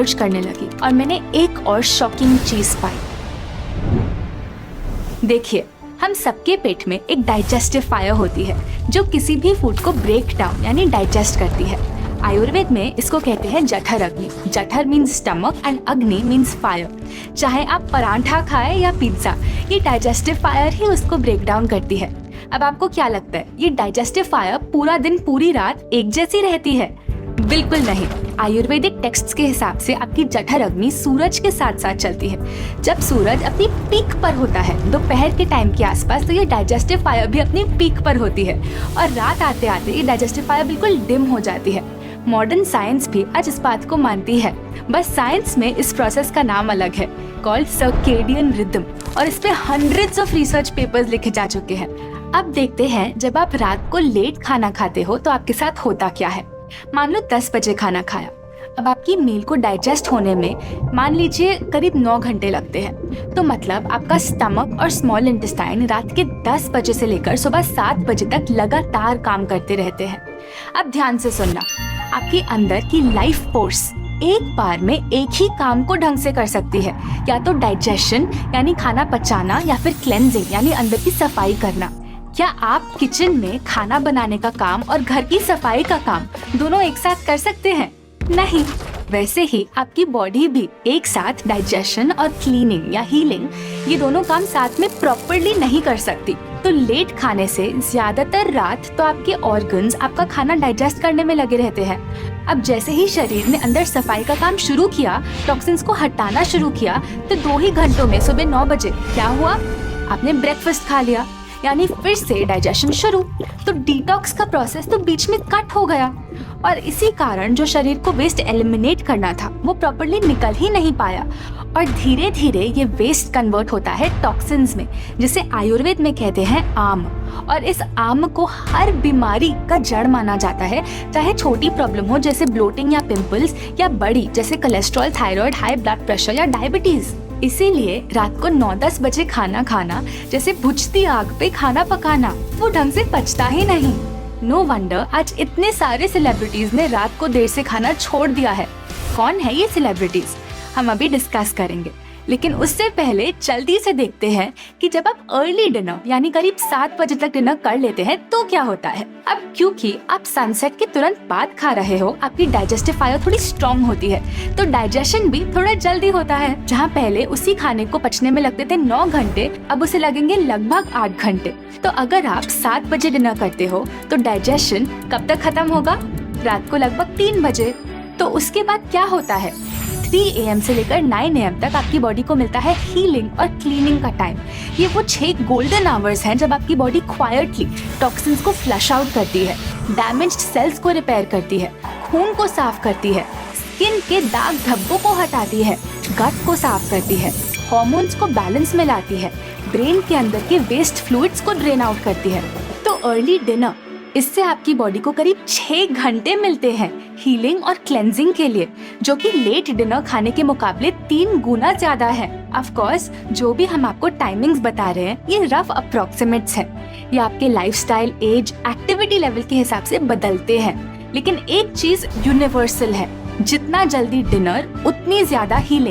Search करने लगी और मैंने एक और शॉकिंग चीज पाई। देखिए, हम सबके पेट में एक डाइजेस्टिव फायर होती है जो किसी भी फूड को ब्रेक डाउन यानी डाइजेस्ट करती है। आयुर्वेद में इसको कहते हैं जठर अग्नि। जठर मीन्स स्टमक एंड अग्नि मीन्स फायर। चाहे आप परांठा खाएं या पिज्जा, ये डाइजेस्टिव फायर ही उसको ब्रेक डाउन करती है। अब आपको क्या लगता है, ये डाइजेस्टिव फायर पूरा दिन पूरी रात एक जैसी रहती है? बिल्कुल नहीं। आयुर्वेदिक टेक्स्ट्स के हिसाब से आपकी जठर अग्नि सूरज के साथ साथ चलती है। जब सूरज अपनी पीक पर होता है दोपहर के टाइम के आसपास, तो ये डाइजेस्टिव फायर भी अपनी पीक पर होती है और रात आते आते ये डाइजेस्टिव फायर बिल्कुल डिम हो जाती है। मॉडर्न साइंस भी आज इस बात को मानती है, बस साइंस में इस प्रोसेस का नाम अलग है, कॉल्ड सर्केडियन रिदम, और इस पे हंड्रेड्स ऑफ रिसर्च पेपर्स लिखे जा चुके हैं। अब देखते हैं, जब आप रात को लेट खाना खाते हो तो आपके साथ होता क्या है। मान लो 10 बजे खाना खाया, अब आपकी मील को डाइजेस्ट होने में मान लीजिए करीब 9 घंटे लगते हैं। तो मतलब आपका स्टमक और स्मॉल इंटेस्टाइन रात के 10 बजे से लेकर सुबह 7 बजे तक लगातार काम करते रहते हैं। अब ध्यान से सुनना, आपके अंदर की लाइफ फोर्स एक बार में एक ही काम को ढंग से कर सकती है, या तो डाइजेशन यानी खाना पचाना, या फिर क्लेंजिंग यानी अंदर की सफाई करना। क्या आप किचन में खाना बनाने का काम और घर की सफाई का काम दोनों एक साथ कर सकते हैं? नहीं। वैसे ही आपकी बॉडी भी एक साथ डाइजेशन और क्लीनिंग या हीलिंग, ये दोनों काम साथ में प्रॉपर्ली नहीं कर सकती। तो लेट खाने से ज्यादातर रात तो आपके ऑर्गन्स आपका खाना डाइजेस्ट करने में लगे रहते हैं। अब जैसे ही शरीर ने अंदर सफाई का काम शुरू किया, टॉक्सिन्स को हटाना शुरू किया, तो 2 ही घंटों में सुबह 9 बजे क्या हुआ, आपने ब्रेकफास्ट खा लिया, यानी फिर से डाइजेशन शुरू। तो डिटॉक्स का प्रोसेस तो बीच में कट हो गया और इसी कारण जो शरीर को वेस्ट एलिमिनेट करना था वो प्रॉपर्ली निकल ही नहीं पाया, और धीरे धीरे ये वेस्ट कन्वर्ट होता है टॉक्सिन्स में, जिसे आयुर्वेद में कहते हैं आम। और इस आम को हर बीमारी का जड़ माना जाता है, चाहे छोटी प्रॉब्लम हो जैसे ब्लोटिंग या पिंपल्स, या बड़ी जैसे cholesterol, thyroid, high blood pressure या डायबिटीज। इसीलिए रात को 9-10 बजे खाना खाना जैसे बुझती आग पे खाना पकाना, वो ढंग से पचता ही नहीं। नो वंडर आज इतने सारे सेलिब्रिटीज ने रात को देर से खाना छोड़ दिया है। कौन है ये सेलिब्रिटीज, हम अभी डिस्कस करेंगे, लेकिन उससे पहले जल्दी से देखते हैं कि जब आप अर्ली डिनर यानी करीब 7 बजे तक डिनर कर लेते हैं तो क्या होता है। अब क्योंकि आप सनसेट के तुरंत बाद खा रहे हो, आपकी डाइजेस्टिव फायर थोड़ी स्ट्रॉन्ग होती है, तो डाइजेशन भी थोड़ा जल्दी होता है। जहाँ पहले उसी खाने को पचने में लगते थे 9 घंटे, अब उसे लगेंगे लगभग 8 घंटे। तो अगर आप 7 बजे डिनर करते हो तो डाइजेशन कब तक खत्म होगा, रात को लगभग 3 बजे। तो उसके बाद क्या होता है, 3 AM से लेकर 9 AM तक आपकी बॉडी को मिलता है हीलिंग और क्लीनिंग का टाइम। ये वो 6 गोल्डन आवर्स हैं जब आपकी बॉडी क्वाइटली टॉक्सिन्स को फ्लश आउट करती है, डैमेज्ड सेल्स को रिपेयर करती है, खून को साफ करती है, स्किन के दाग धब्बों को हटाती है, गट को साफ करती है, हॉर्मोन्स को बैलेंस में लाती है, ब्रेन के अंदर के वेस्ट फ्लूइड्स को ड्रेन आउट करती है। तो अर्ली डिनर, इससे आपकी बॉडी को करीब 6 घंटे मिलते हैं हीलिंग और क्लेंजिंग के लिए, जो कि लेट डिनर खाने के मुकाबले 3 गुना ज्यादा है। ऑफ कोर्स जो भी हम आपको टाइमिंग्स बता रहे हैं ये रफ अप्रोक्सीमेट्स हैं, ये आपके लाइफस्टाइल, एज, एक्टिविटी लेवल के हिसाब से बदलते हैं, लेकिन एक चीज यूनिवर्सल है, जितना जल्दी डिनर उतनी ज्यादा हीलिंग।